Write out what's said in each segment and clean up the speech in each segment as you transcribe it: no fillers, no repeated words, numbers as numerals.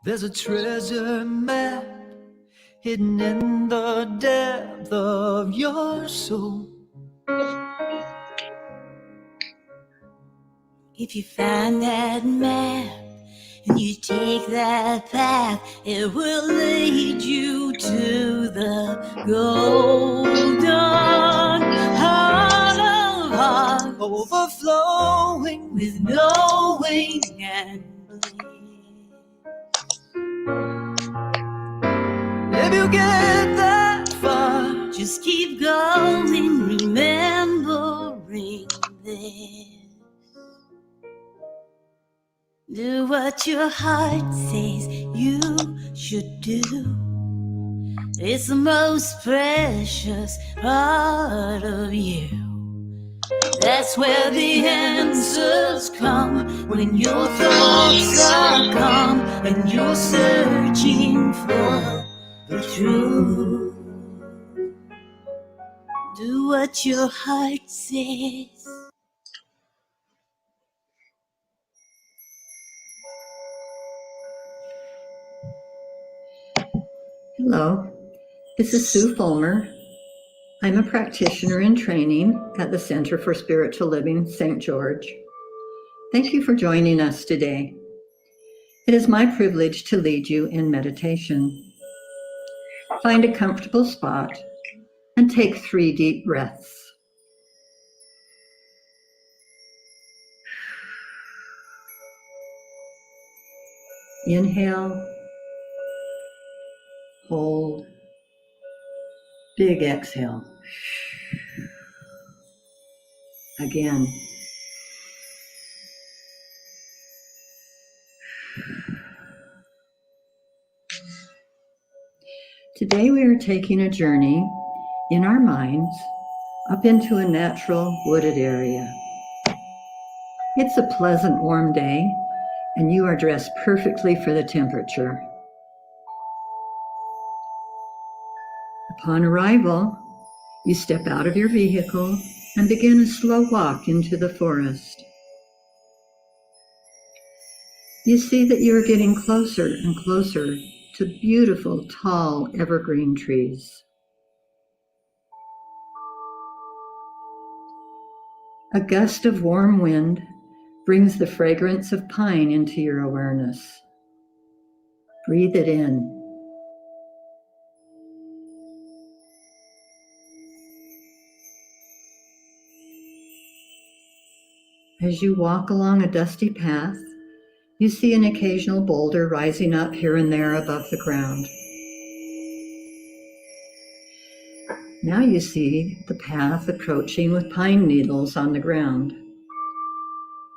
There's a treasure map hidden in the depth of your soul. If you find that map and you take that path, it will lead you to the golden heart of hearts, Overflowing with knowing and bliss. if you get that far, Just keep going, remembering this. Do what your heart says you should do. It's the most precious part of you. That's where the answers come, when your thoughts are calm and you're searching for the truth. Do what your heart says. Hello, this is Sue Fulmer. I'm a practitioner in training at the Center for Spiritual Living, St. George. Thank you for joining us today. It is my privilege to lead you in meditation. Find a comfortable spot and take 3 deep breaths. Inhale, hold, big exhale. Again. Today we are taking a journey in our minds up into a natural wooded area. It's a pleasant warm day and you are dressed perfectly for the temperature. Upon arrival, you step out of your vehicle and begin a slow walk into the forest. You see that you are getting closer and closer to beautiful, tall, evergreen trees. A gust of warm wind brings the fragrance of pine into your awareness. Breathe it in. As you walk along a dusty path, you see an occasional boulder rising up here and there above the ground. Now you see the path approaching with pine needles on the ground,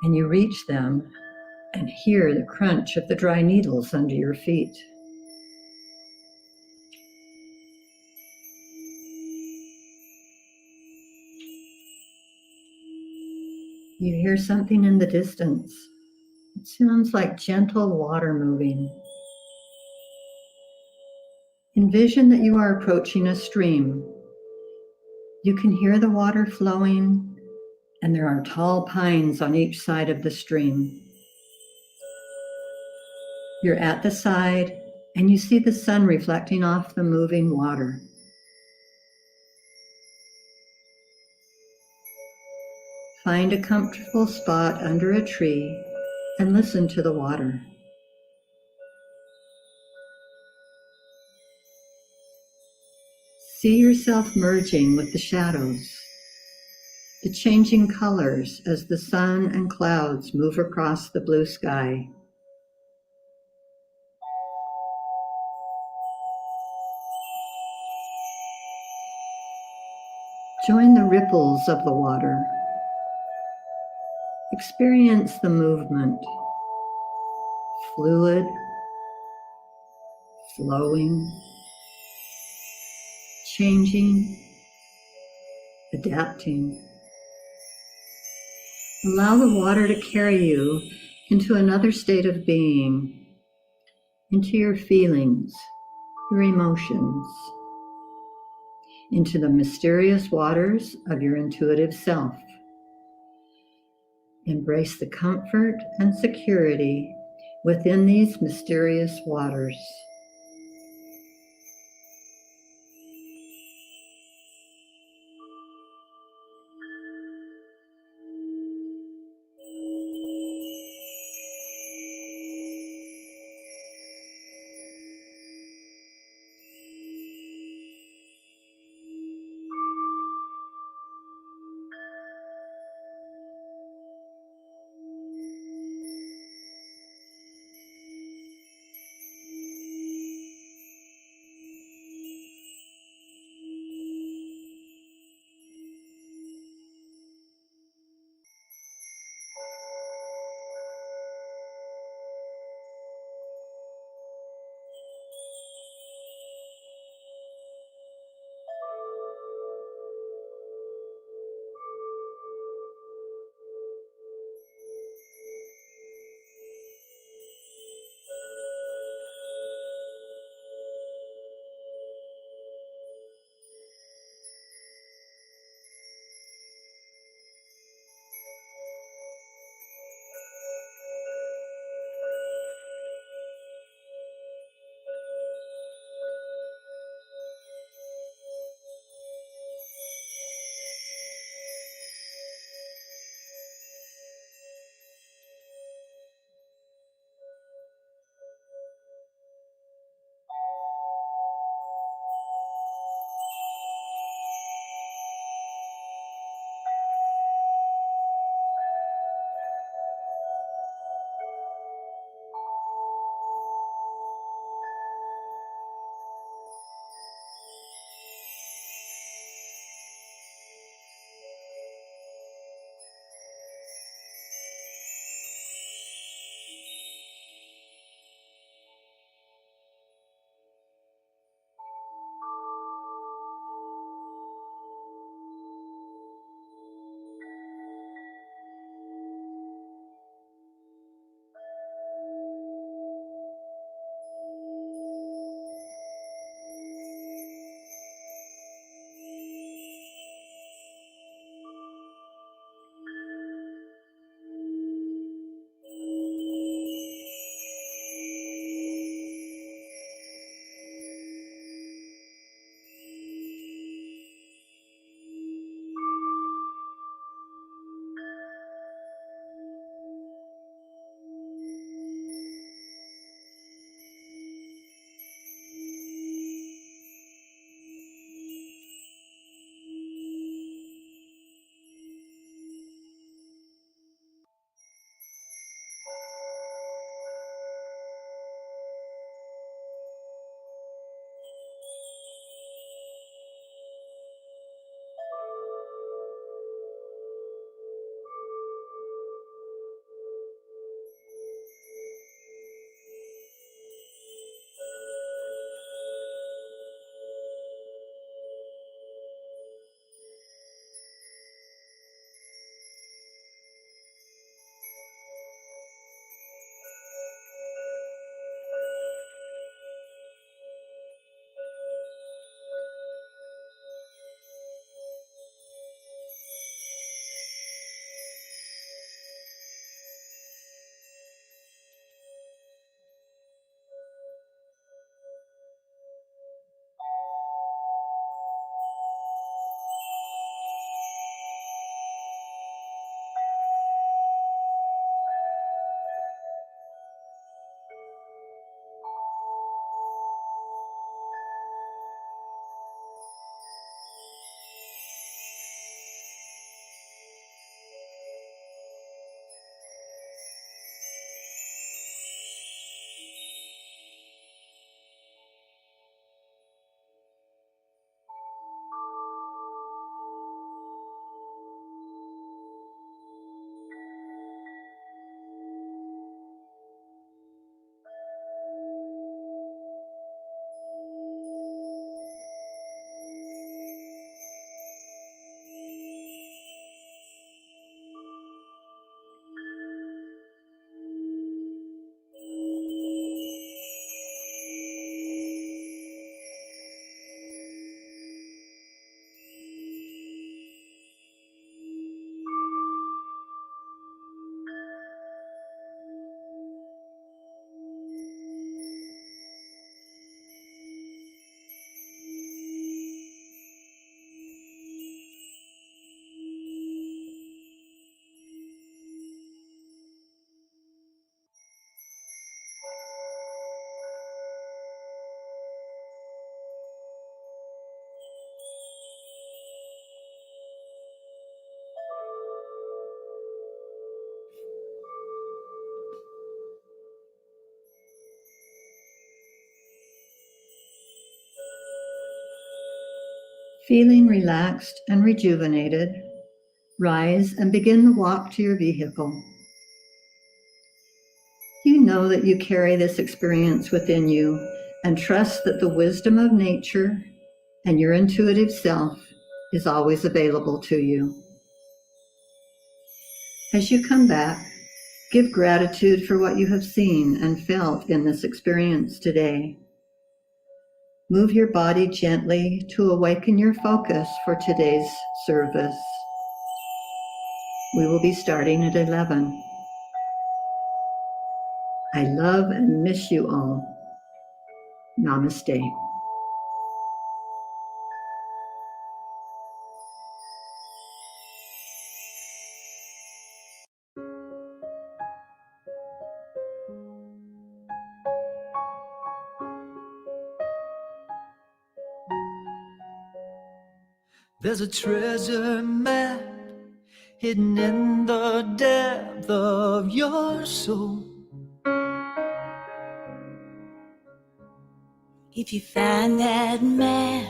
and you reach them and hear the crunch of the dry needles under your feet. You hear something in the distance. It sounds like gentle water moving. Envision that you are approaching a stream. You can hear the water flowing, and there are tall pines on each side of the stream. You're at the side, and you see the sun reflecting off the moving water. Find a comfortable spot under a tree and listen to the water. See yourself merging with the shadows, the changing colors as the sun and clouds move across the blue sky. Join the ripples of the water. Experience the movement, fluid, flowing, changing, adapting. Allow the water to carry you into another state of being, into your feelings, your emotions, into the mysterious waters of your intuitive self. Embrace the comfort and security within these mysterious waters. Feeling relaxed and rejuvenated, rise and begin the walk to your vehicle. You know that you carry this experience within you and trust that the wisdom of nature and your intuitive self is always available to you. As you come back, give gratitude for what you have seen and felt in this experience today. Move your body gently to awaken your focus for today's service. We will be starting at 11. I love and miss you all. Namaste. There's a treasure map hidden in the depth of your soul. If you find that map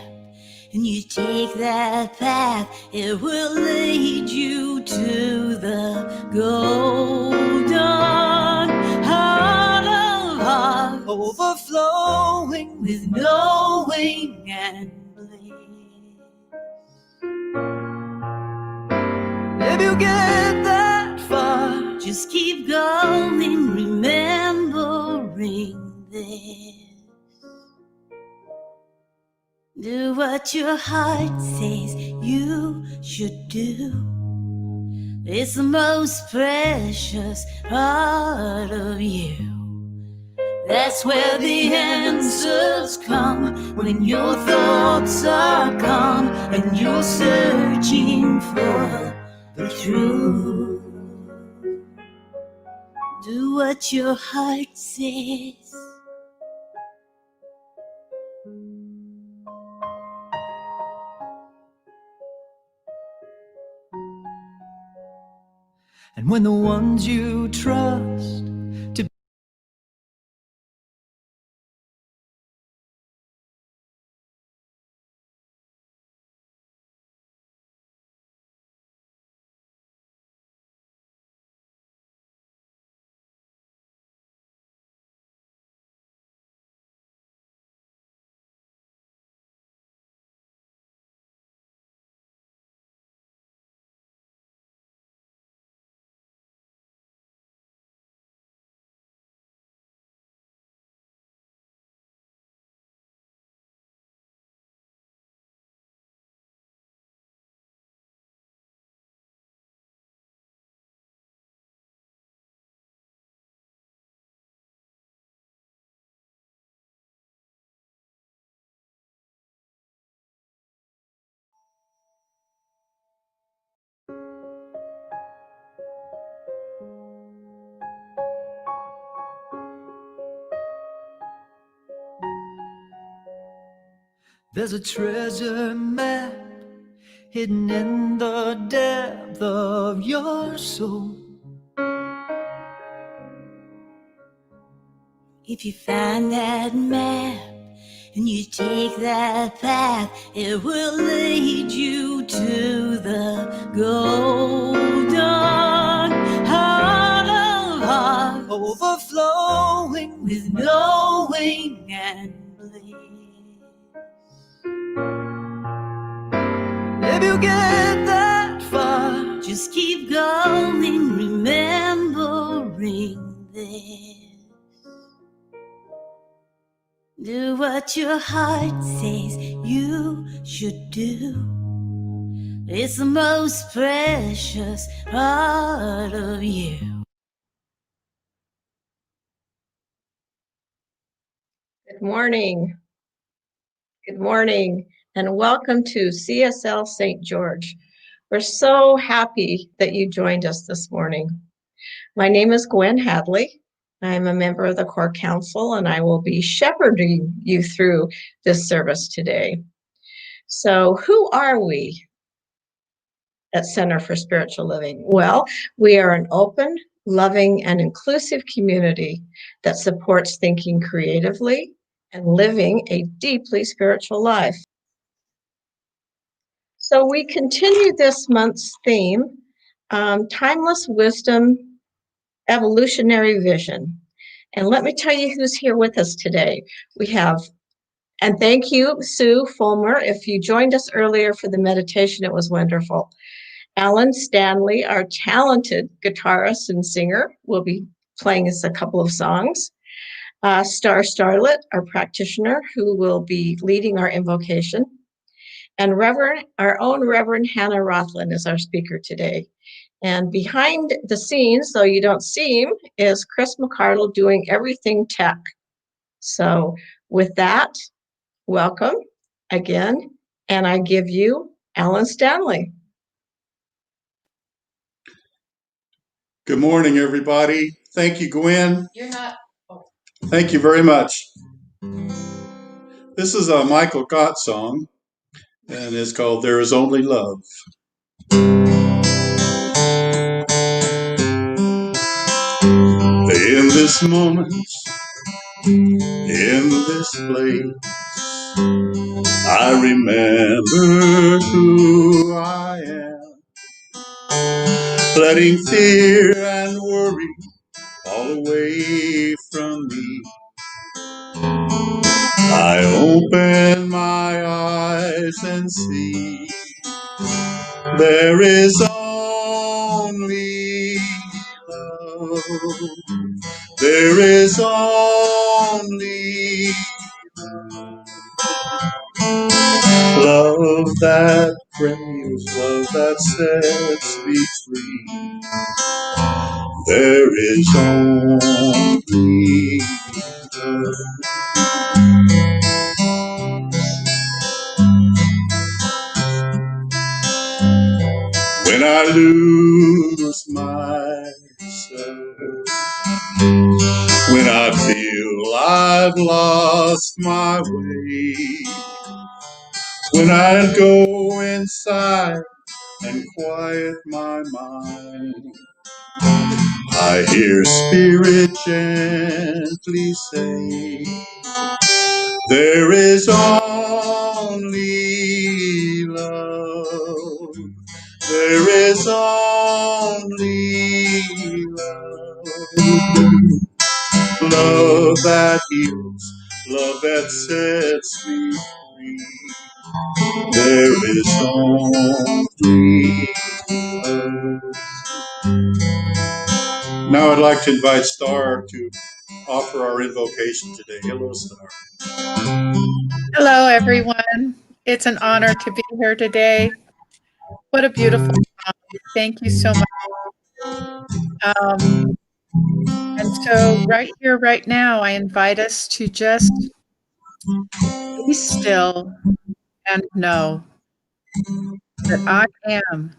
and you take that path, it will lead you to the golden heart of hearts, Overflowing with knowing and bliss. if you get that far. Just keep going, remembering this. Do what your heart says you should do. It's the most precious part of you. That's where the answers come, when your thoughts are calm and you're searching for the truth. Do what your heart says. And when the ones you trust to there's a treasure map hidden in the depth of your soul. If you find that map and you take that path, it will lead you to the golden heart of hearts, Overflowing with knowing and bliss. if you get that far. Just keep going, remembering this. Do what your heart says you should do. It's the most precious part of you. Good morning. Good morning, and welcome to CSL St. George. We're so happy that you joined us this morning. My name is Gwen Hadley. I'm a member of the Core Council, and I will be shepherding you through this service today. So, who are we at Center for Spiritual Living? Well, we are an open, loving, and inclusive community that supports thinking creatively and living a deeply spiritual life. So we continue this month's theme, Timeless Wisdom, Evolutionary Vision. And let me tell you who's here with us today. We have, and thank you, Sue Fulmer. If you joined us earlier for the meditation, it was wonderful. Alan Stanley, our talented guitarist and singer, will be playing us a couple of songs. Starlet, our practitioner, who will be leading our invocation. And our own Reverend Hannah Rothlin is our speaker today. And behind the scenes, though you don't see him, is Chris McCardle doing everything tech. So with that, welcome again. And I give you Alan Stanley. Good morning, everybody. Thank you, Gwen. You're not. Thank you very much. This is a Michael Gott song, and it's called There Is Only Love. In this moment, in this place, I remember who I am, letting fear and worry fall away from me. I open my eyes and see there is only love. There is only love that brings, love that sets me free. There is only love. When I lose myself, when I feel I've lost my way, when I go inside and quiet my mind, I hear Spirit gently say, there is only love. There is only love. Love that heals, love that sets me free. There is only love. Now I'd like to invite Star to offer our invocation today. Hello, Star. Hello, everyone. It's an honor to be here today. What a beautiful song. Thank you so much. And so right here, right now, I invite us to just be still and know that I am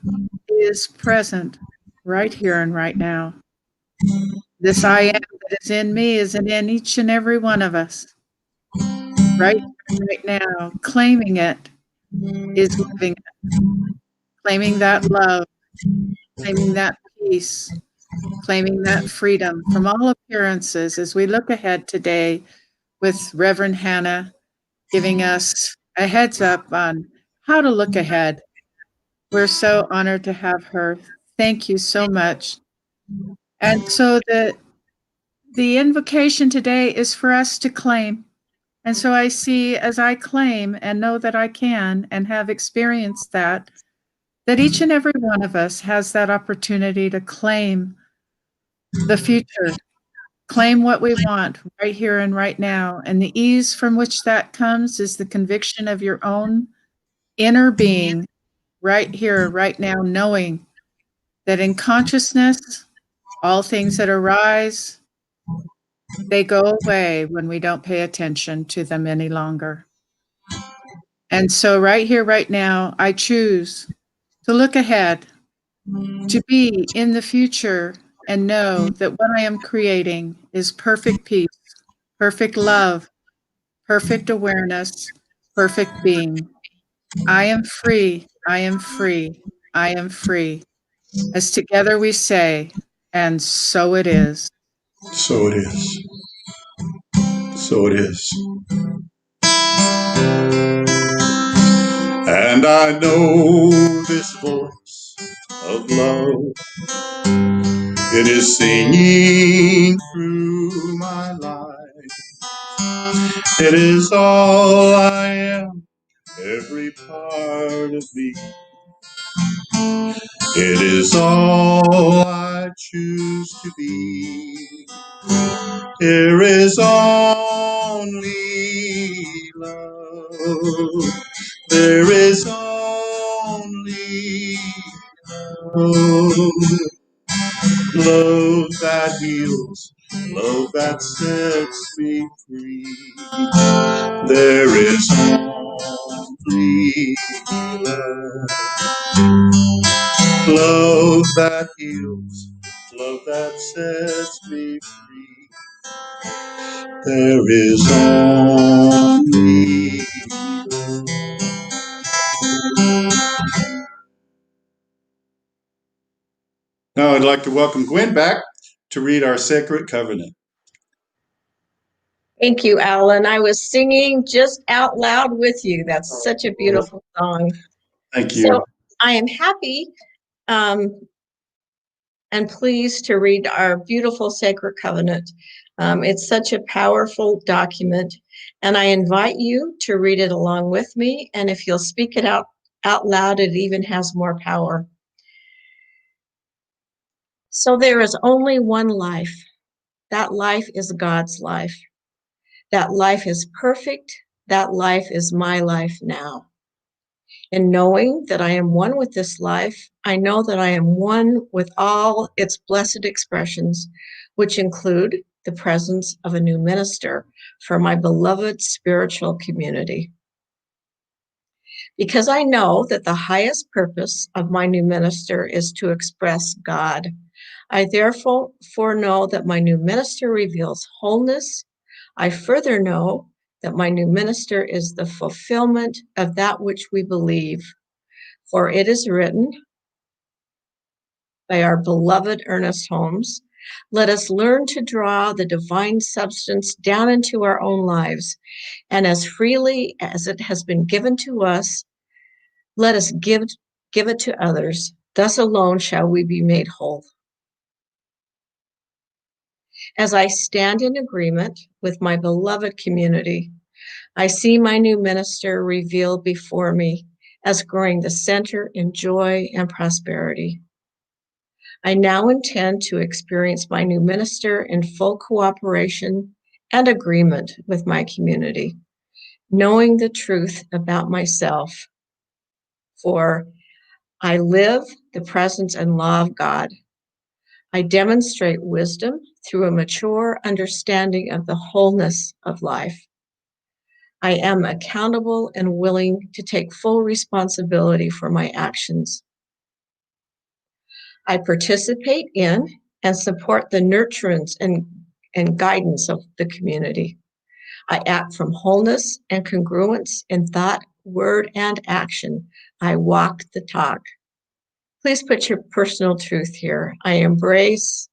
is present right here and right now. This I am that is in me is in each and every one of us. Right now, claiming it is living it. Claiming that love, claiming that peace, claiming that freedom from all appearances as we look ahead today with Reverend Hannah giving us a heads up on how to look ahead. We're so honored to have her. Thank you so much. And so the invocation today is for us to claim. And so I see as I claim and know that I can and have experienced that each and every one of us has that opportunity to claim the future, claim what we want right here and right now. And the ease from which that comes is the conviction of your own inner being right here, right now, knowing that in consciousness, all things that arise, they go away when we don't pay attention to them any longer. And so right here, right now, I choose to look ahead, to be in the future and know that what I am creating is perfect peace, perfect love, perfect awareness, perfect being. I am free, I am free, I am free. As together we say, and so it is. So it is. So it is. And I know this voice of love, it is singing through my life. It is all I am, every part of me. It is all I choose to be. There is only love. There is only love. Love that heals, love that sets me free. There is only love. Love that heals, love that sets me free. There is only love. Now I'd like to welcome Gwen back to read our Sacred Covenant. Thank you, Alan. I was singing just out loud with you. That's such a beautiful song. Thank you. So I am happy and pleased to read our beautiful Sacred Covenant. It's such a powerful document, and I invite you to read it along with me. And if you'll speak it out loud, it even has more power. So there is only one life. That life is God's life. That life is perfect. That life is my life now. And knowing that I am one with this life, I know that I am one with all its blessed expressions, which include the presence of a new minister for my beloved spiritual community. Because I know that the highest purpose of my new minister is to express God, I therefore know that my new minister reveals wholeness. I further know that my new minister is the fulfillment of that which we believe. For it is written by our beloved Ernest Holmes, let us learn to draw the divine substance down into our own lives, and as freely as it has been given to us, let us give it to others. Thus alone shall we be made whole. As I stand in agreement with my beloved community, I see my new minister revealed before me as growing the center in joy and prosperity. I now intend to experience my new minister in full cooperation and agreement with my community, knowing the truth about myself. For I live the presence and law of God. I demonstrate wisdom through a mature understanding of the wholeness of life. I am accountable and willing to take full responsibility for my actions. I participate in and support the nurturance and guidance of the community. I act from wholeness and congruence in thought, word, and action. I walk the talk. Please put your personal truth here. I embrace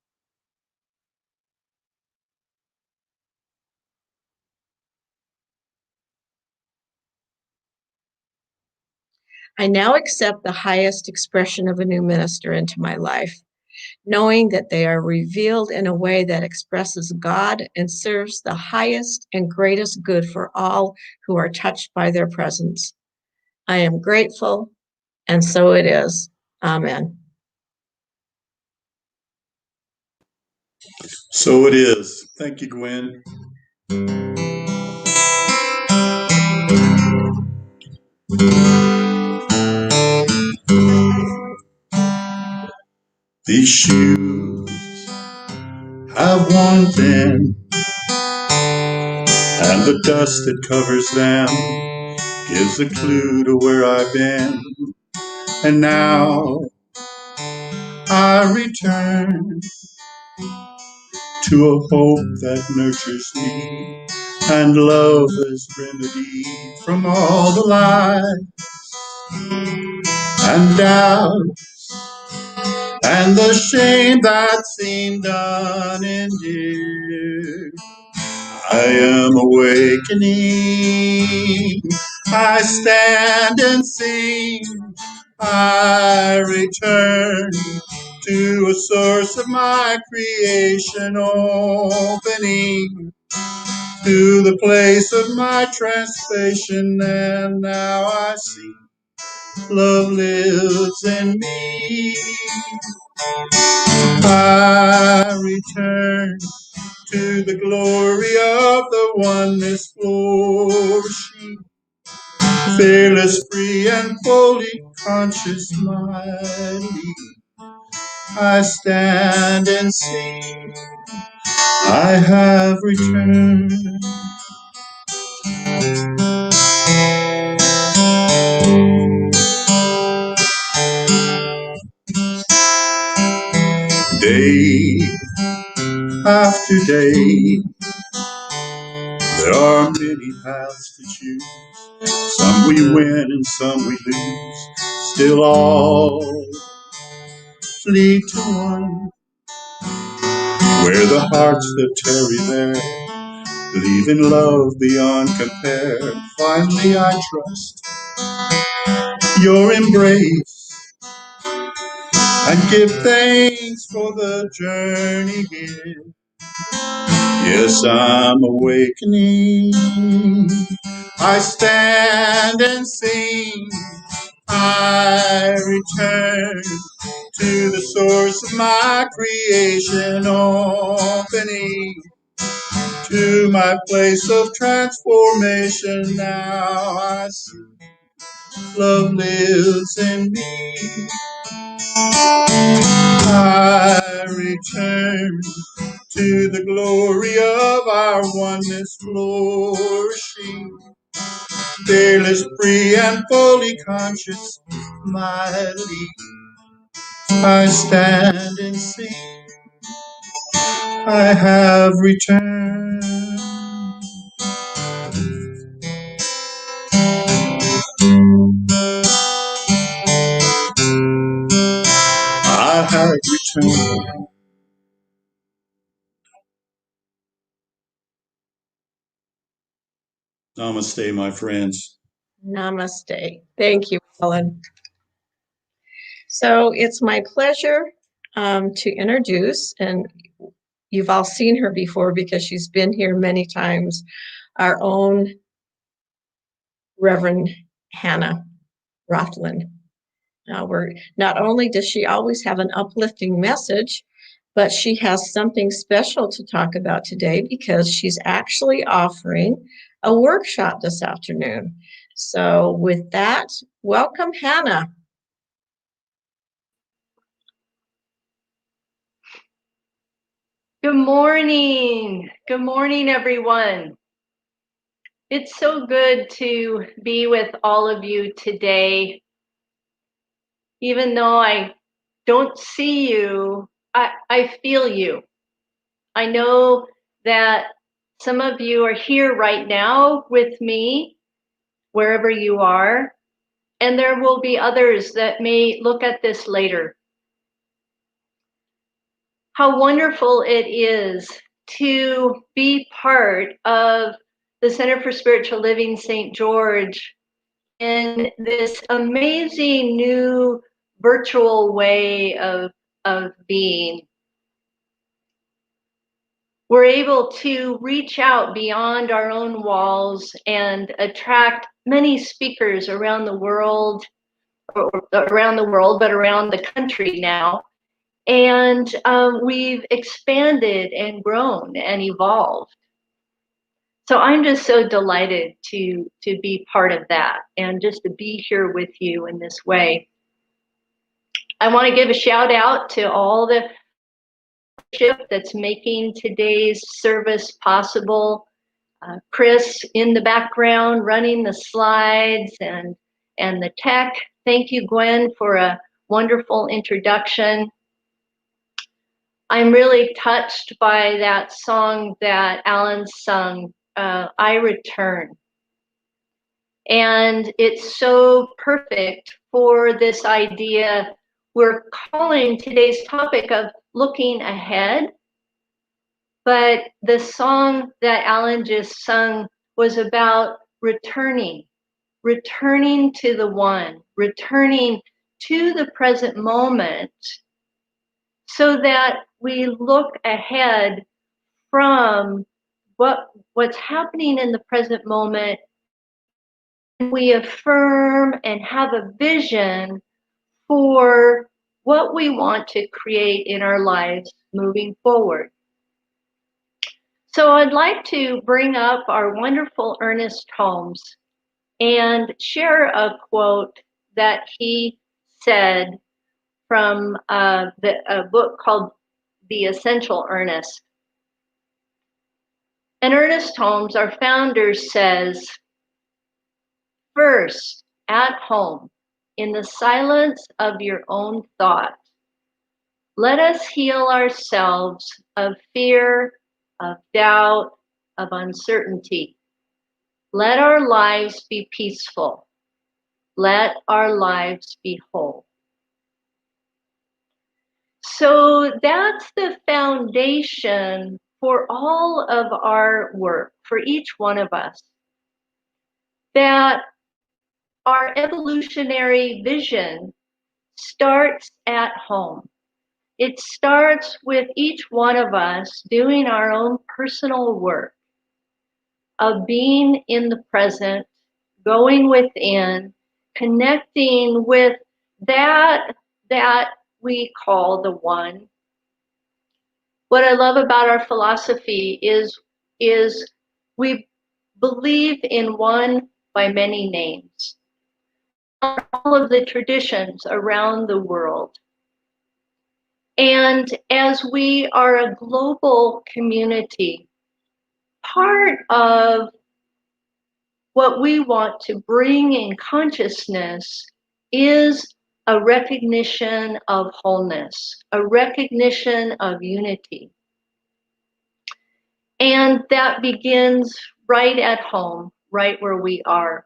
I now accept the highest expression of a new minister into my life, knowing that they are revealed in a way that expresses God and serves the highest and greatest good for all who are touched by their presence. I am grateful, and so it is. Amen. So it is. Thank you, Gwen. These shoes have worn thin, and the dust that covers them gives a clue to where I've been. And now I return to a hope that nurtures me, and love as remedy from all the lies and doubt and the shame that seemed unended. I am awakening, I stand and sing. I return to a source of my creation, opening to the place of my transformation, and now I see love lives in me. I return to the glory of the oneness flourishing, fearless, free, and fully conscious, mighty. I stand and sing, I have returned. Day after day, there are many paths to choose. Some we win and some we lose. Still all lead to one, where the hearts that tarry there believe in love beyond compare. Finally I trust your embrace and give thanks for the journey here. Yes, I'm awakening. I stand and sing. I return to the source of my creation, opening to my place of transformation. Now I see love lives in me. I return to the glory of our oneness flourishing, fearless, free, and fully conscious, mighty. I stand and sing, I have returned. I have returned. Namaste, my friends. Namaste. Thank you, Ellen. So it's my pleasure to introduce, and you've all seen her before because she's been here many times, our own Reverend Hannah Rothlin. Not only does she always have an uplifting message, but she has something special to talk about today because she's actually offering a workshop this afternoon. So with that, welcome, Hannah. Good morning. Good morning, everyone. It's so good to be with all of you today. Even though I don't see you, I feel you. I know that some of you are here right now with me, wherever you are, and there will be others that may look at this later. How wonderful it is to be part of the Center for Spiritual Living St. George in this amazing new virtual way of being. We're able to reach out beyond our own walls and attract many speakers around the world, but around the country now. And we've expanded and grown and evolved. So I'm just so delighted to be part of that and just to be here with you in this way. I want to give a shout out to all the leadership that's making today's service possible. Chris in the background running the slides and the tech. Thank you, Gwen, for a wonderful introduction. I'm really touched by that song that Alan sung, I Return. And it's so perfect for this idea. We're calling today's topic of looking ahead, but the song that Alan just sung was about returning. returning to the one, returning to the present moment, so that we look ahead from what's happening in the present moment. We affirm and have a vision for what we want to create in our lives moving forward. So I'd like to bring up our wonderful Ernest Holmes and share a quote that he said from a book called The Essential Ernest. And Ernest Holmes, our founder, says, "First, at home, in the silence of your own thought, let us heal ourselves of fear, of doubt, of uncertainty. Let our lives be peaceful. Let our lives be whole." So that's the foundation for all of our work, for each one of us, that our evolutionary vision starts at home. It starts with each one of us doing our own personal work of being in the present, going within, connecting with that we call the one. What I love about our philosophy is we believe in one by many names. All of the traditions around the world. And as we are a global community, part of what we want to bring in consciousness is a recognition of wholeness, a recognition of unity. And that begins right at home, right where we are.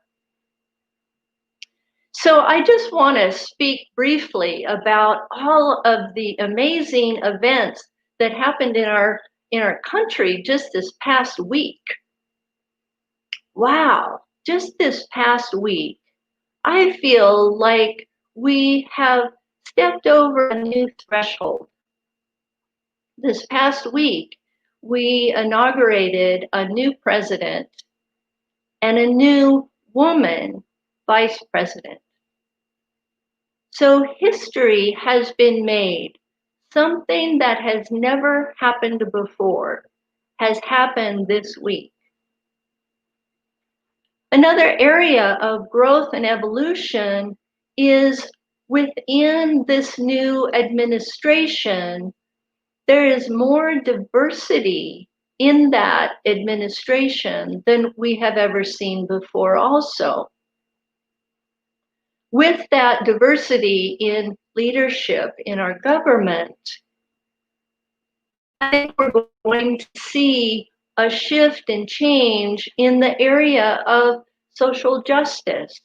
So I just want to speak briefly about all of the amazing events that happened in our country just this past week. Wow, just this past week, I feel like we have stepped over a new threshold. This past week, we inaugurated a new president and a new woman vice president. So history has been made. Something that has never happened before has happened this week. Another area of growth and evolution is within this new administration, there is more diversity in that administration than we have ever seen before also. With that diversity in leadership in our government, I think we're going to see a shift and change in the area of social justice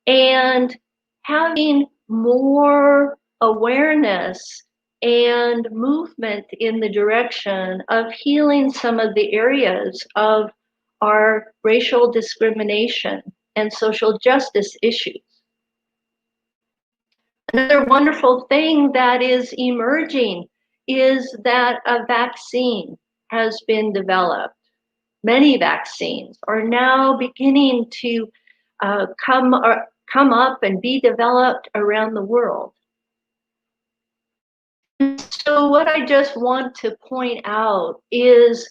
and having more awareness and movement in the direction of healing some of the areas of our racial discrimination and social justice issues. Another wonderful thing that is emerging is that a vaccine has been developed. Many vaccines are now beginning to come up and be developed around the world. So what I just want to point out is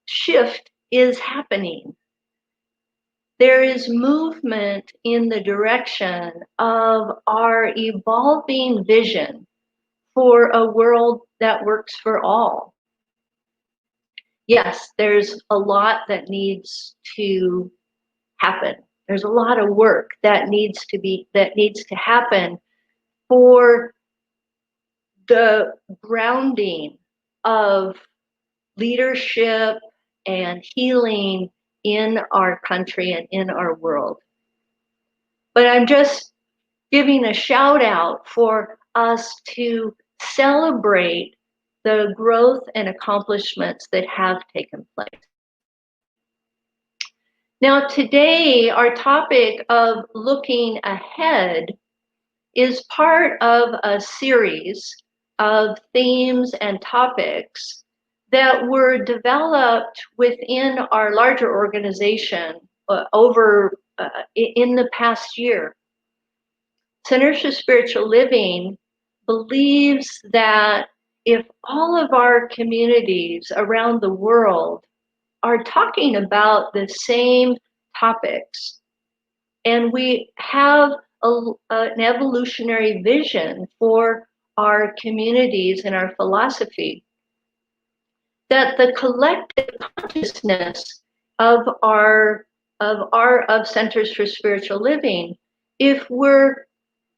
shift is happening. There is movement in the direction of our evolving vision for a world that works for all. Yes, there's a lot that needs to happen. There's a lot of work that needs to happen for the grounding of leadership and healing in our country and in our world. But I'm just giving a shout out for us to celebrate the growth and accomplishments that have taken place. Now, today, our topic of looking ahead is part of a series of themes and topics that were developed within our larger organization in the past year. Centers for Spiritual Living believes that if all of our communities around the world are talking about the same topics, and we have an evolutionary vision for our communities and our philosophy, that the collective consciousness of Centers for Spiritual Living, if we're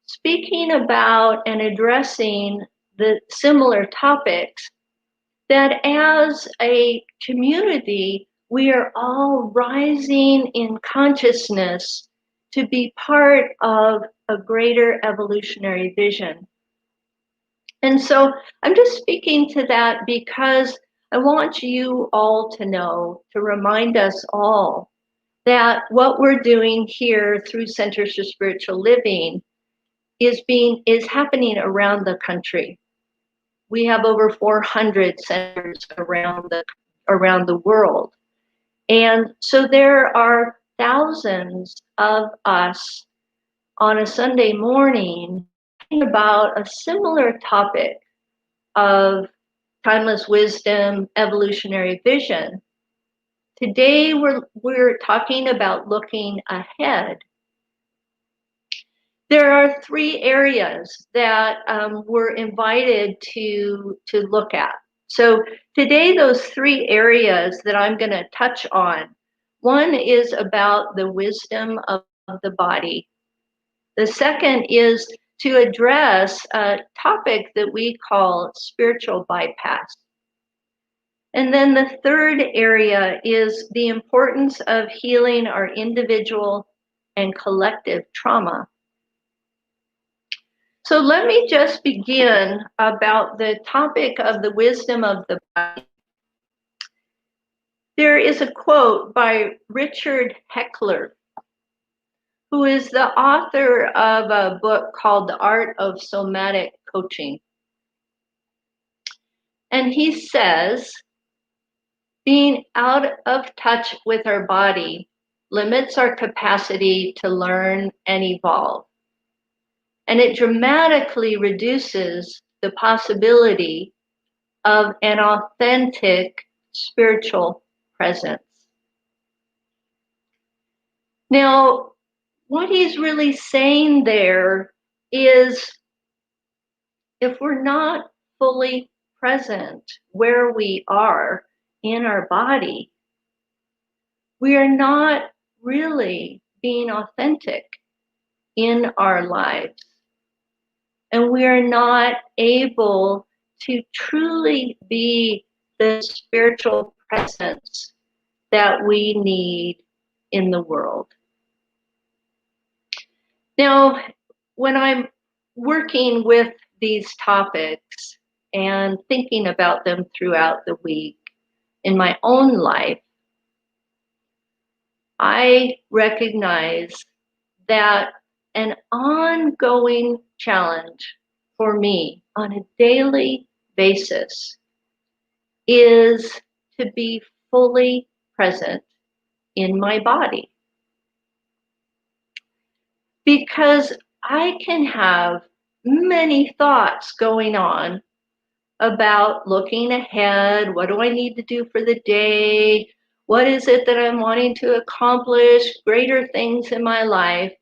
speaking about and addressing the similar topics, that as a community, we are all rising in consciousness to be part of a greater evolutionary vision. And so I'm just speaking to that because I want you all to know, to remind us all, that what we're doing here through Centers for Spiritual Living is happening around the country. We have over 400 centers around the world. And so there are thousands of us on a Sunday morning talking about a similar topic of timeless wisdom, evolutionary vision. Today we're talking about looking ahead. There are 3 areas that we're invited to look at. So today, those 3 areas that I'm going to touch on, one is about the wisdom of the body. The second is to address a topic that we call spiritual bypass. And then the third area is the importance of healing our individual and collective trauma. So let me just begin about the topic of the wisdom of the body. There is a quote by Richard Heckler, who is the author of a book called The Art of Somatic Coaching. And he says, being out of touch with our body limits our capacity to learn and evolve. And it dramatically reduces the possibility of an authentic spiritual presence. Now, what he's really saying there is, if we're not fully present where we are in our body, we are not really being authentic in our lives. And we are not able to truly be the spiritual presence that we need in the world. Now, when I'm working with these topics and thinking about them throughout the week in my own life, I recognize that an ongoing challenge for me on a daily basis is to be fully present in my body. Because I can have many thoughts going on about looking ahead. What do I need to do for the day? What is it that I'm wanting to accomplish? Greater things in my life.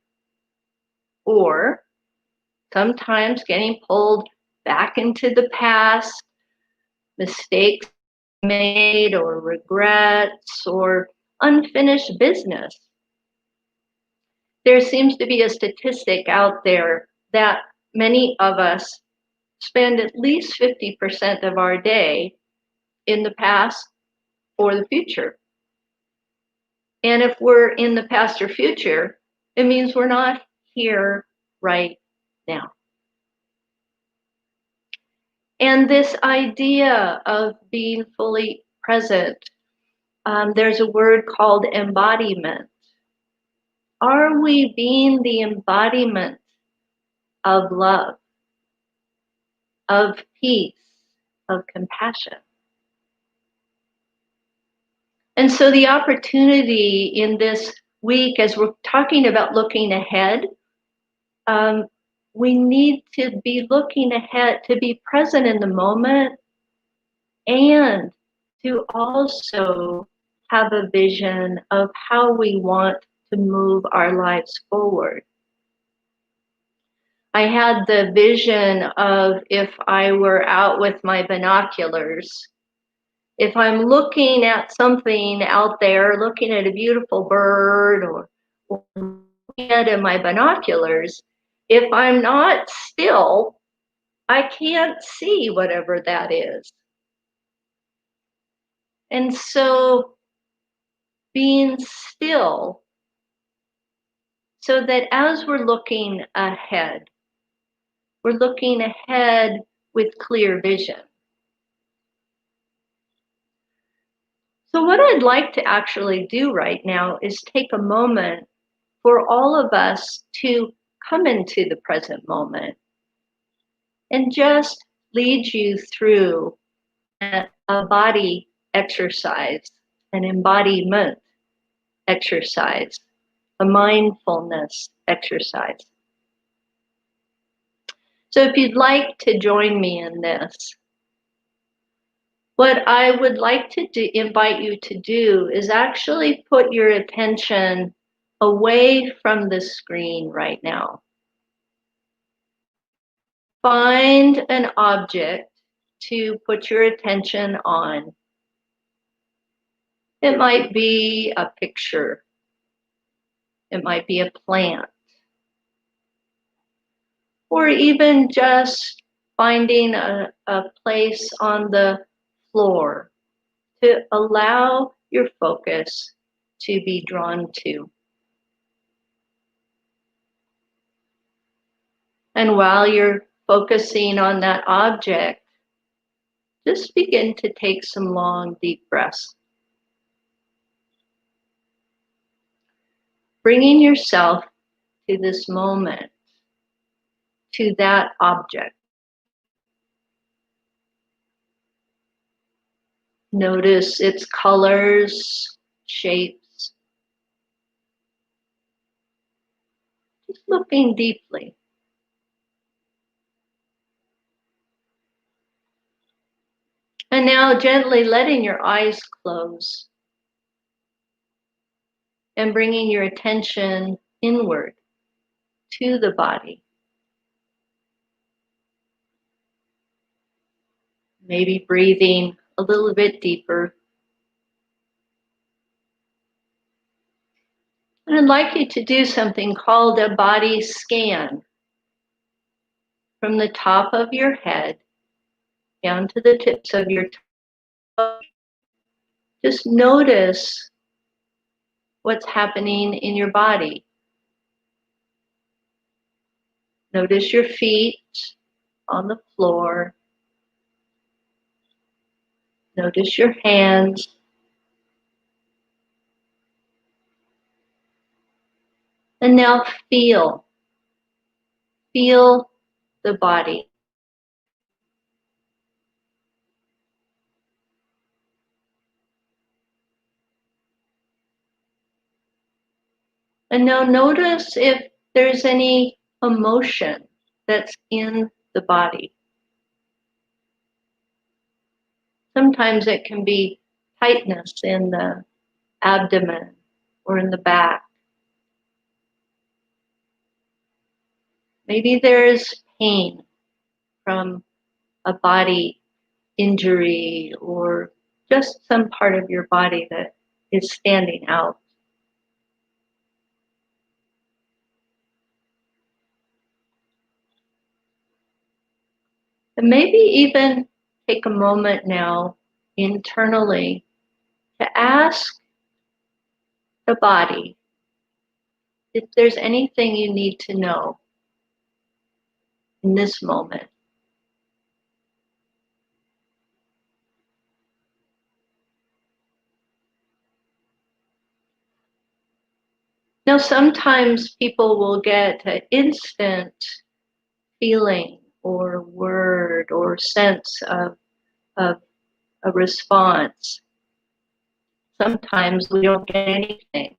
Or sometimes getting pulled back into the past, mistakes made, or regrets, or unfinished business. There seems to be a statistic out there that many of us spend at least 50% of our day in the past or the future. And if we're in the past or future, it means we're not here right now. And this idea of being fully present, there's a word called embodiment. Are we being the embodiment of love, of peace, of compassion? And so the opportunity in this week, as we're talking about looking ahead, we need to be looking ahead, to be present in the moment, and to also have a vision of how we want to move our lives forward. I had the vision of if I were out with my binoculars, if I'm looking at something out there, looking at a beautiful bird or looking at it in my binoculars, if I'm not still, I can't see whatever that is. And so being still, so that as we're looking ahead with clear vision. So what I'd like to actually do right now is take a moment for all of us to come into the present moment and just lead you through a body exercise, an embodiment exercise, a mindfulness exercise. So if you'd like to join me in this, what I would like to invite you to do is actually put your attention away from the screen right now. Find an object to put your attention on. It might be a picture. It might be a plant. Or even just finding a place on the floor to allow your focus to be drawn to. And while you're focusing on that object, just begin to take some long, deep breaths. Bringing yourself to this moment, to that object. Notice its colors, shapes. Just looking deeply. And now gently letting your eyes close and bringing your attention inward to the body. Maybe breathing a little bit deeper. And I'd like you to do something called a body scan from the top of your head down to the tips of your toes. Just notice what's happening in your body. Notice your feet on the floor. Notice your hands. And now feel the body. And now notice if there's any emotion that's in the body. Sometimes it can be tightness in the abdomen or in the back. Maybe there's pain from a body injury or just some part of your body that is standing out. And maybe even take a moment now internally to ask the body if there's anything you need to know in this moment. Now, sometimes people will get an instant feeling or word or sense of a response. Sometimes we don't get anything,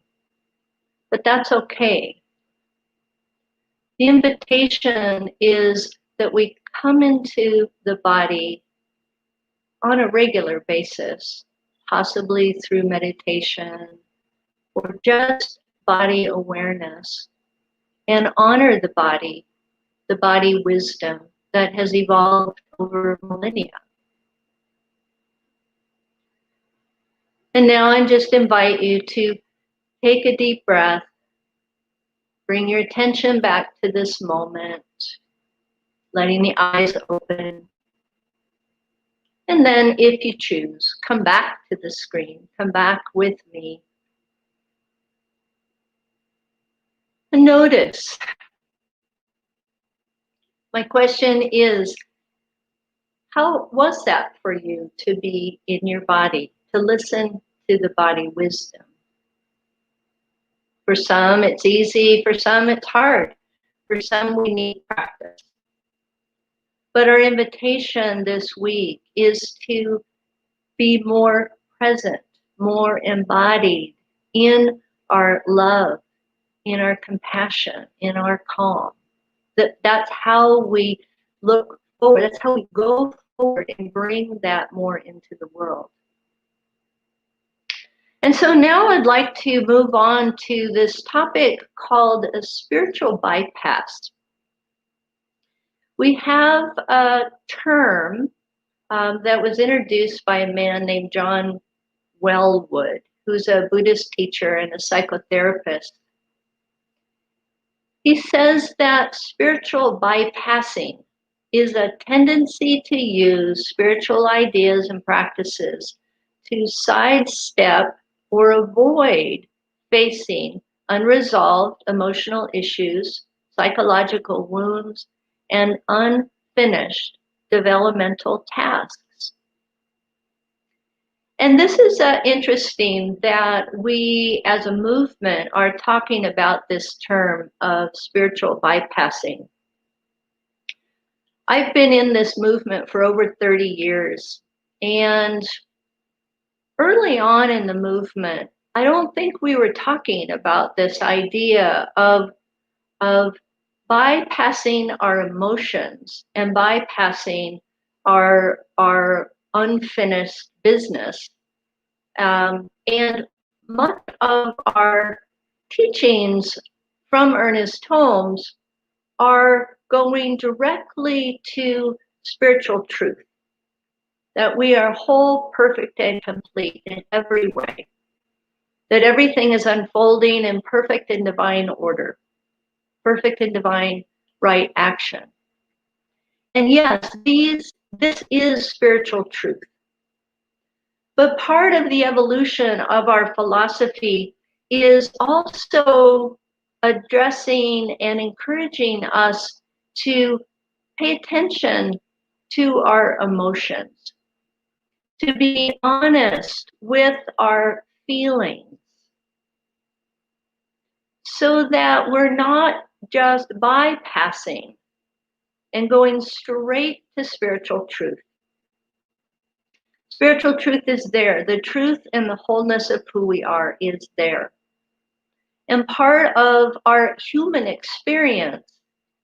but that's okay. The invitation is that we come into the body on a regular basis, possibly through meditation or just body awareness, and honor the body wisdom that has evolved over millennia. And now I just invite you to take a deep breath, bring your attention back to this moment, letting the eyes open. And then if you choose, come back to the screen, come back with me. And notice. My question is, how was that for you to be in your body, to listen to the body wisdom? For some, it's easy. For some, it's hard. For some, we need practice. But our invitation this week is to be more present, more embodied in our love, in our compassion, in our calm. That's how we look forward. That's how we go forward and bring that more into the world. And so now I'd like to move on to this topic called a spiritual bypass. We have a term that was introduced by a man named John Wellwood, who's a Buddhist teacher and a psychotherapist. He says that spiritual bypassing is a tendency to use spiritual ideas and practices to sidestep or avoid facing unresolved emotional issues, psychological wounds, and unfinished developmental tasks. And this is interesting that we as a movement are talking about this term of spiritual bypassing. I've been in this movement for over 30 years, and early on in the movement, I don't think we were talking about this idea of bypassing our emotions and bypassing our unfinished business. And much of our teachings from Ernest Holmes are going directly to spiritual truth, that we are whole, perfect, and complete in every way, that everything is unfolding in perfect and divine order, perfect and divine right action. And yes, this is spiritual truth. But part of the evolution of our philosophy is also addressing and encouraging us to pay attention to our emotions, to be honest with our feelings, so that we're not just bypassing and going straight to spiritual truth. Spiritual truth is there. The truth and the wholeness of who we are is there. And part of our human experience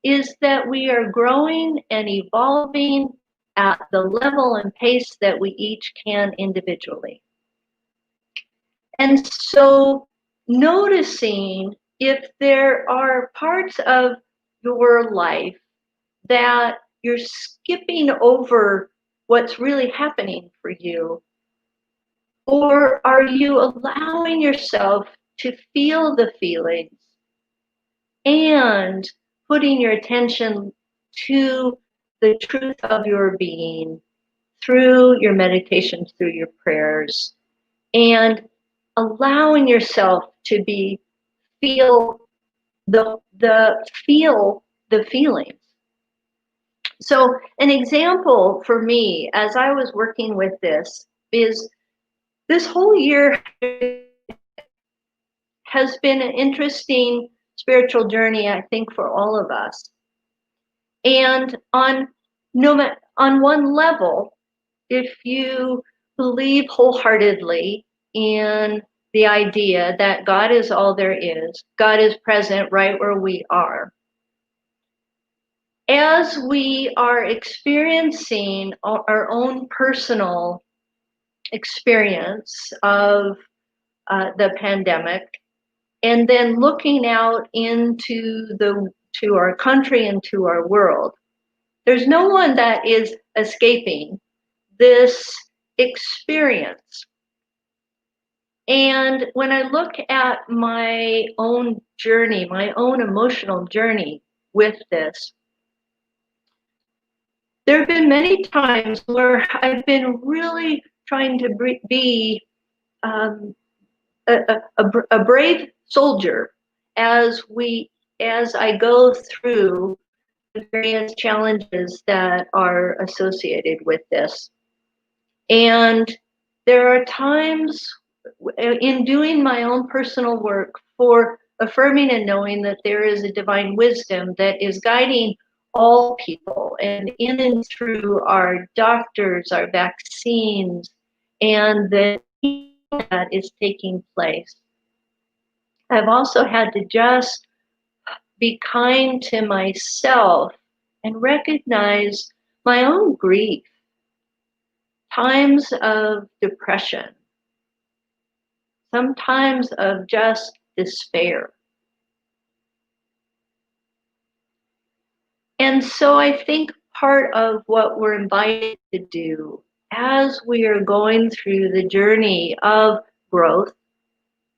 is that we are growing and evolving at the level and pace that we each can individually. And so noticing if there are parts of your life that you're skipping over what's really happening for you, or are you allowing yourself to feel the feelings and putting your attention to the truth of your being through your meditations, through your prayers, and allowing yourself to feel the feelings. So an example for me as I was working with this is this whole year has been an interesting spiritual journey, I think, for all of us. And on one level, if you believe wholeheartedly in the idea that God is all there is, God is present right where we are, as we are experiencing our own personal experience of the pandemic, and then looking out to our country and to our world, there's no one that is escaping this experience. And when I look at my own journey, my own emotional journey with this, there have been many times where I've been really trying to be a brave soldier as I go through the various challenges that are associated with this. And there are times in doing my own personal work for affirming and knowing that there is a divine wisdom that is guiding all people, and in and through our doctors, our vaccines, and the that is taking place. I've also had to just be kind to myself and recognize my own grief, times of depression, sometimes of just despair. And so I think part of what we're invited to do as we are going through the journey of growth,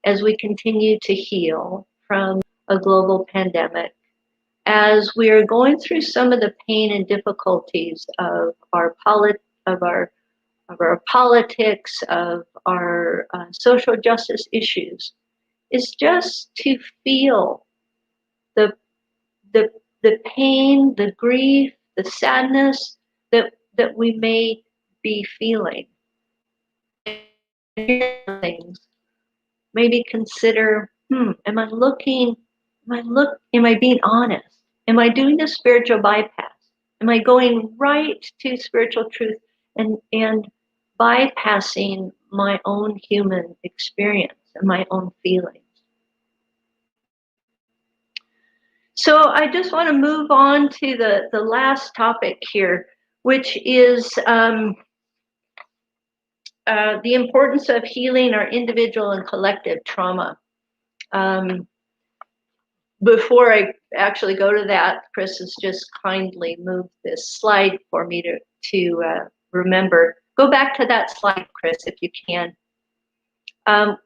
as we continue to heal from a global pandemic, as we are going through some of the pain and difficulties of our politics, of our social justice issues, is just to feel the pain, the grief, the sadness that we may be feeling. Things. Maybe consider, am I being honest? Am I doing the spiritual bypass? Am I going right to spiritual truth and bypassing my own human experience and my own feelings? So I just want to move on to the last topic here, which is the importance of healing our individual and collective trauma. Before I actually go to that, Chris has just kindly moved this slide for me to remember. Go back to that slide, Chris, if you can.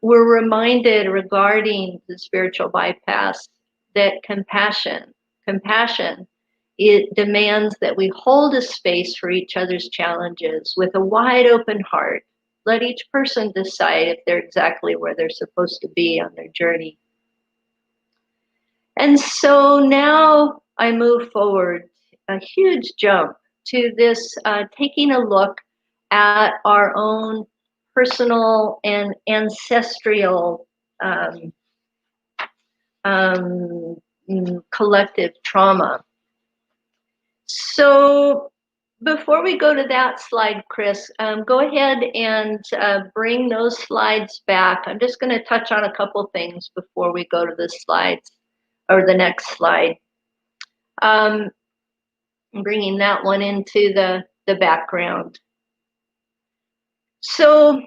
We're reminded regarding the spiritual bypass that compassion, it demands that we hold a space for each other's challenges with a wide open heart. Let each person decide if they're exactly where they're supposed to be on their journey. And so now I move forward, a huge jump to this, taking a look at our own personal and ancestral collective trauma. So before we go to that slide, Chris, go ahead and bring those slides back. I'm just going to touch on a couple things before we go to the slides, or the next slide. I'm bringing that one into the background. So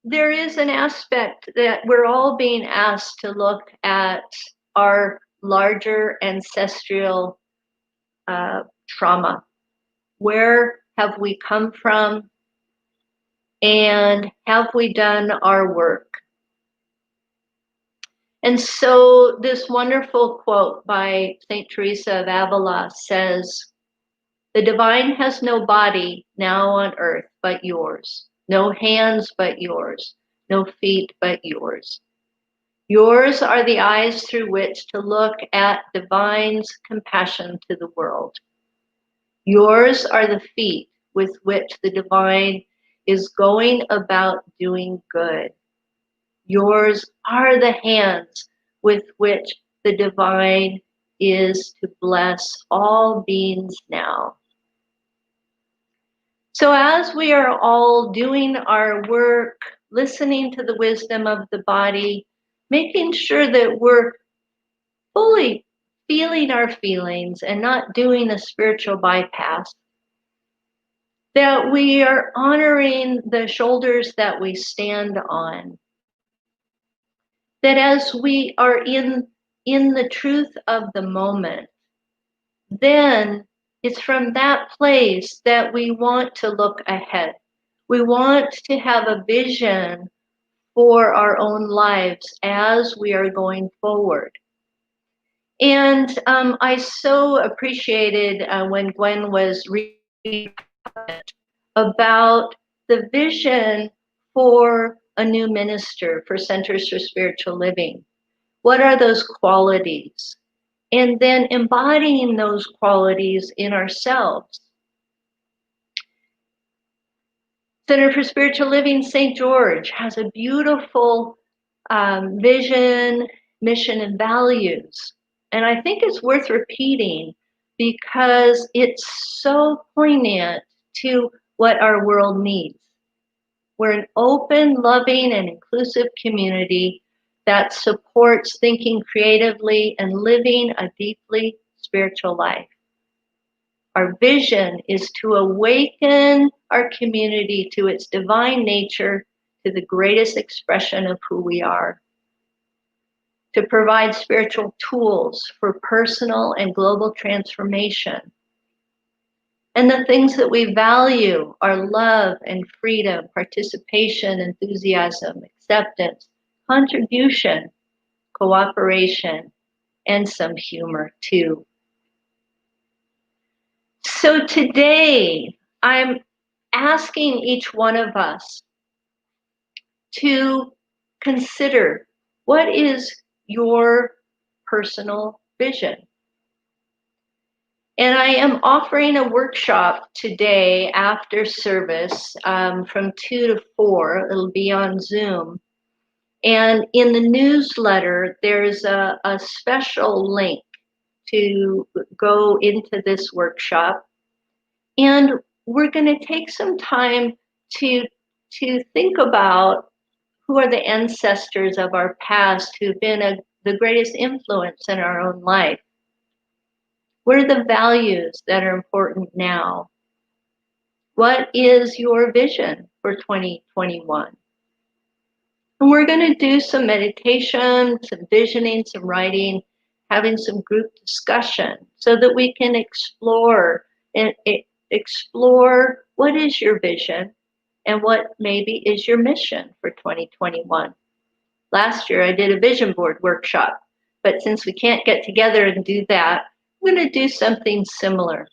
there is an aspect that we're all being asked to look at our larger ancestral trauma. Where have we come from? And have we done our work? And so this wonderful quote by St. Teresa of Avila says, "The divine has no body now on earth but yours, no hands but yours, no feet but yours. Yours are the eyes through which to look at divine's compassion to the world. Yours are the feet with which the divine is going about doing good. Yours are the hands with which the divine is to bless all beings now. So as we are all doing our work, listening to the wisdom of the body, making sure that we're fully feeling our feelings and not doing a spiritual bypass, that we are honoring the shoulders that we stand on, that as we are in the truth of the moment, then it's from that place that we want to look ahead. We want to have a vision for our own lives as we are going forward. And I so appreciated when Gwen was reading about the vision for a new minister for Centers for Spiritual Living. What are those qualities? And then embodying those qualities in ourselves. Center for Spiritual Living St. George has a beautiful vision, mission, and values. And I think it's worth repeating because it's so poignant to what our world needs. We're an open, loving, and inclusive community that supports thinking creatively and living a deeply spiritual life. Our vision is to awaken our community to its divine nature, to the greatest expression of who we are, to provide spiritual tools for personal and global transformation. And the things that we value are love and freedom, participation, enthusiasm, acceptance, contribution, cooperation, and some humor too. So today, I'm asking each one of us to consider, what is your personal vision? And I am offering a workshop today after service from 2 to 4. It'll be on Zoom. And in the newsletter, there's a special link to go into this workshop. And we're going to take some time to think about who are the ancestors of our past who've been the greatest influence in our own life. What are the values that are important now? What is your vision for 2021? And we're going to do some meditation, some visioning, some writing, having some group discussion so that we can explore what is your vision and what maybe is your mission for 2021. Last year I did a vision board workshop, but since we can't get together and do that, I'm going to do something similar.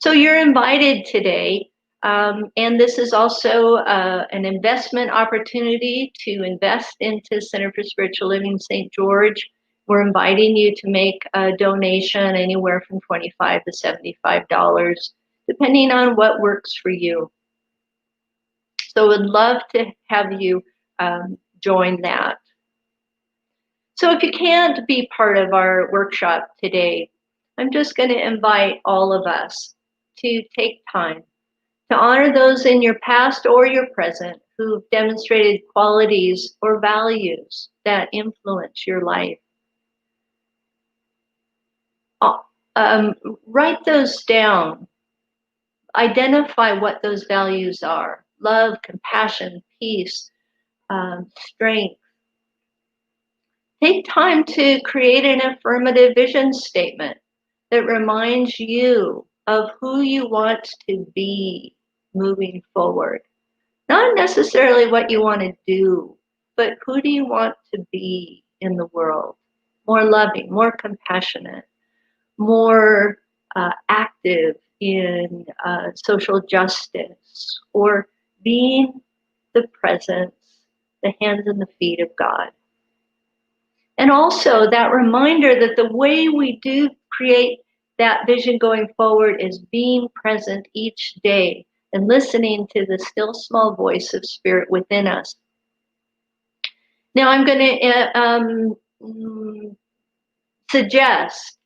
So you're invited today, and this is also an investment opportunity to invest into Center for Spiritual Living St. George. We're inviting you to make a donation anywhere from $25 to $75, depending on what works for you. So would love to have you join that. So if you can't be part of our workshop today, I'm just going to invite all of us to take time to honor those in your past or your present who've demonstrated qualities or values that influence your life. Write those down. Identify what those values are: love, compassion, peace, strength. Take time to create an affirmative vision statement that reminds you of who you want to be moving forward. Not necessarily what you want to do, but who do you want to be in the world? More loving, more compassionate, more active in social justice, or being the presence, the hands and the feet of God. And also that reminder that the way we do create that vision going forward is being present each day and listening to the still small voice of spirit within us. Now I'm going to suggest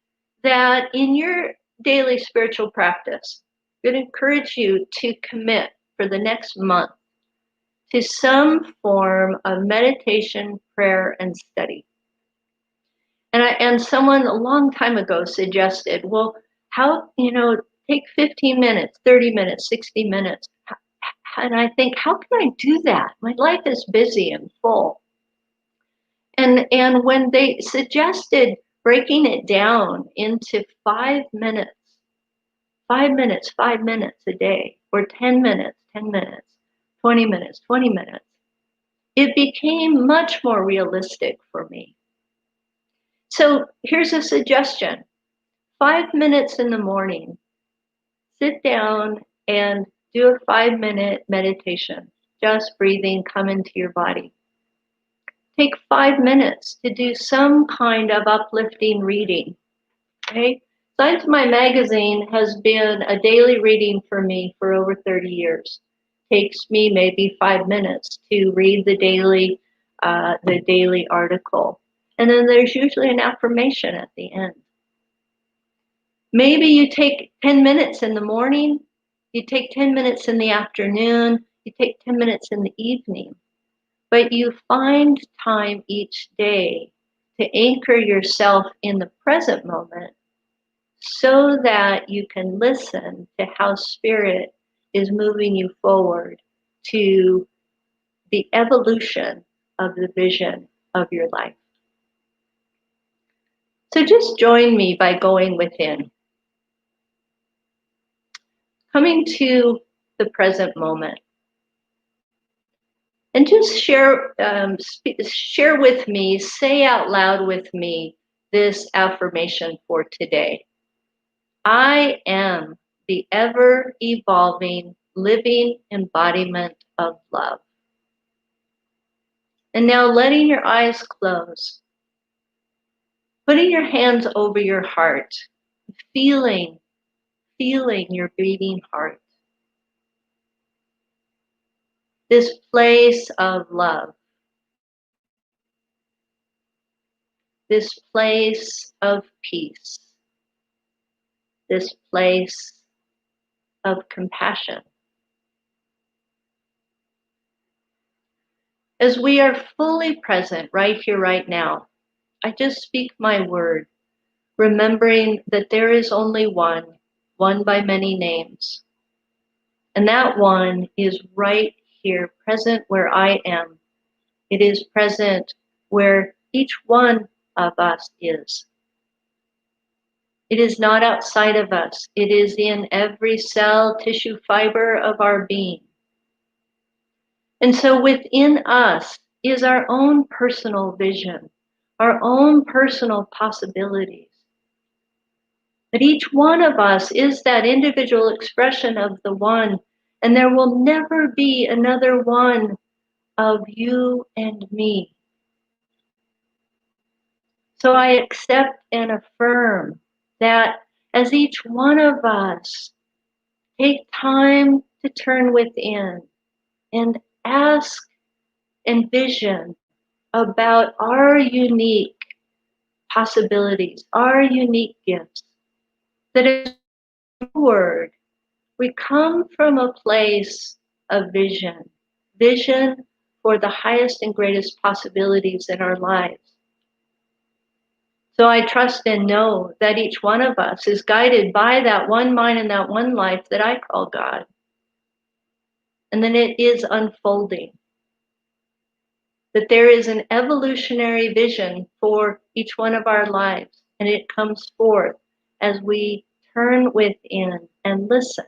that in your daily spiritual practice, I would encourage you to commit for the next month to some form of meditation, prayer, and study. And someone a long time ago suggested, well, how, take 15 minutes, 30 minutes, 60 minutes. And I think, how can I do that? My life is busy and full. And when they suggested breaking it down into 5 minutes, 5 minutes, 5 minutes a day, or 10 minutes, 10 minutes, 20 minutes, 20 minutes, it became much more realistic for me. So here's a suggestion. 5 minutes in the morning, sit down and do a 5-minute meditation, just breathing, come into your body. Take 5 minutes to do some kind of uplifting reading. Okay? Science My Magazine has been a daily reading for me for over 30 years. Takes me maybe 5 minutes to read the daily article. And then there's usually an affirmation at the end. Maybe you take 10 minutes in the morning, you take 10 minutes in the afternoon, you take 10 minutes in the evening. But you find time each day to anchor yourself in the present moment so that you can listen to how Spirit is moving you forward to the evolution of the vision of your life. So just join me by going within. Coming to the present moment. And just share with me, say out loud with me this affirmation for today. I am the ever-evolving, living embodiment of love. And now letting your eyes close, putting your hands over your heart, feeling your beating heart. This place of love. This place of peace. This place of compassion. As we are fully present right here, right now, I just speak my word, remembering that there is only one by many names. And that one is right here, present where I am. It is present where each one of us is. It is not outside of us. It is in every cell, tissue, fiber of our being. And so within us is our own personal vision, our own personal possibilities. But each one of us is that individual expression of the one, and there will never be another one of you and me. So I accept and affirm that as each one of us take time to turn within and ask and vision about our unique possibilities, our unique gifts, that as word, we come from a place of vision for the highest and greatest possibilities in our lives. So I trust and know that each one of us is guided by that one mind and that one life that I call God. And then it is unfolding. That there is an evolutionary vision for each one of our lives, and it comes forth as we turn within and listen.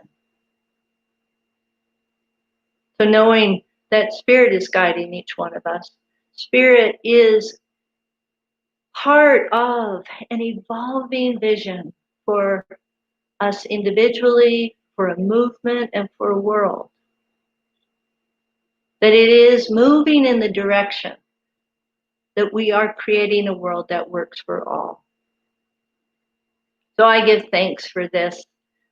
So knowing that Spirit is guiding each one of us, Spirit is part of an evolving vision for us individually, for a movement, and for a world. That it is moving in the direction that we are creating a world that works for all. So I give thanks for this,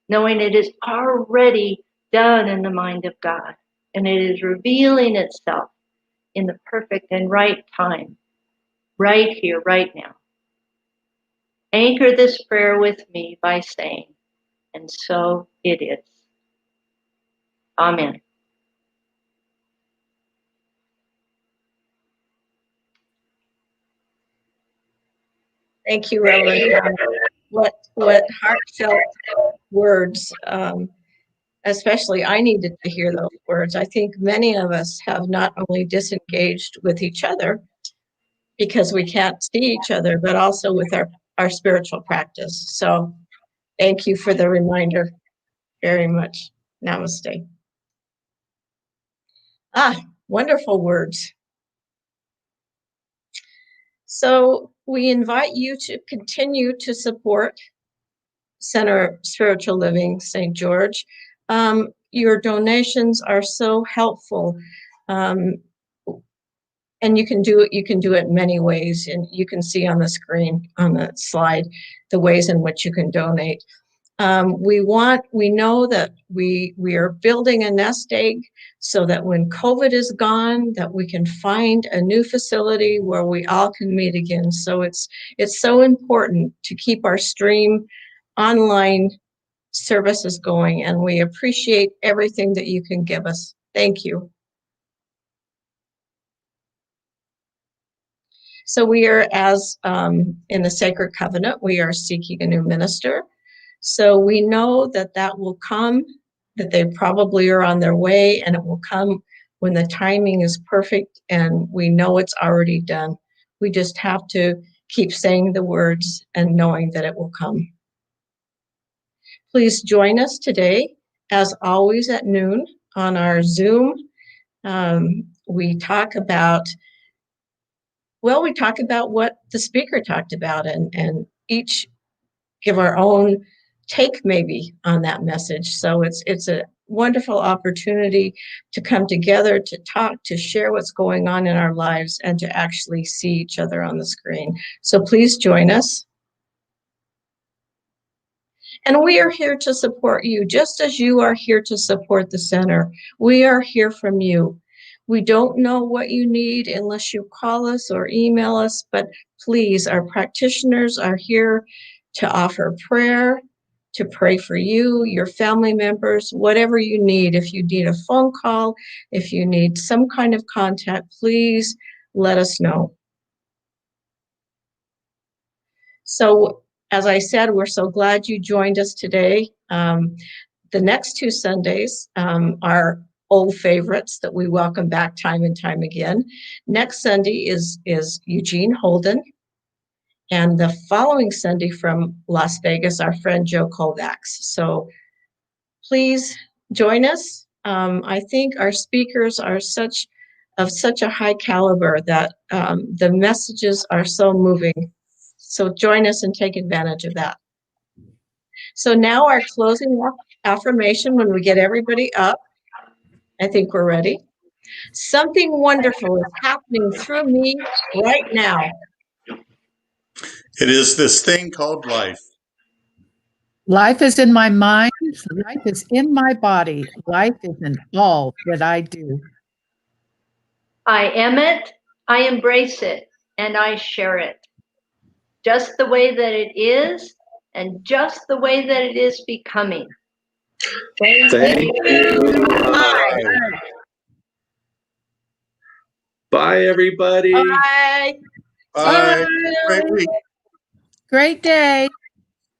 knowing it is already done in the mind of God, and it is revealing itself in the perfect and right time, right here, right now. Anchor this prayer with me by saying, and so it is. Amen. Thank you, Reverend. What heartfelt words. Especially I needed to hear those words. I think many of us have not only disengaged with each other because we can't see each other, but also with our spiritual practice. So thank you for the reminder very much. Namaste. Wonderful words. So we invite you to continue to support Center Spiritual Living St. George. Your donations are so helpful. And you can do it many ways, and you can see on the screen on the slide the ways in which you can donate. We know that we are building a nest egg so that when COVID is gone, that we can find a new facility where we all can meet again. So it's so important to keep our stream online services going, and we appreciate everything that you can give us. Thank you. So we are, as in the Sacred Covenant, we are seeking a new minister. So we know that will come, that they probably are on their way, and it will come when the timing is perfect, and we know it's already done. We just have to keep saying the words and knowing that it will come. Please join us today, as always, at noon on our Zoom. We talk about what the speaker talked about, and each give our own take maybe on that message. So it's a wonderful opportunity to come together, to talk, to share what's going on in our lives, and to actually see each other on the screen. So please join us. And we are here to support you, just as you are here to support the center. We are here from you. We don't know what you need unless you call us or email us, but please, our practitioners are here to offer prayer, to pray for you, your family members, whatever you need. If you need a phone call, if you need some kind of contact, please let us know. So, as I said, we're so glad you joined us today. The next 2 Sundays are old favorites that we welcome back time and time again. Next Sunday is Eugene Holden, and the following Sunday from Las Vegas, our friend Joe Kovacs. So please join us. I think our speakers are of such a high caliber that the messages are so moving. So join us and take advantage of that. So now our closing affirmation, when we get everybody up, I think we're ready. Something wonderful is happening through me right now. It is this thing called life. Life is in my mind. Life is in my body. Life is in all that I do. I am it, I embrace it, and I share it. Just the way that it is, and just the way that it is becoming. Thank you. Bye, everybody. Bye. Bye. Great week. Great day.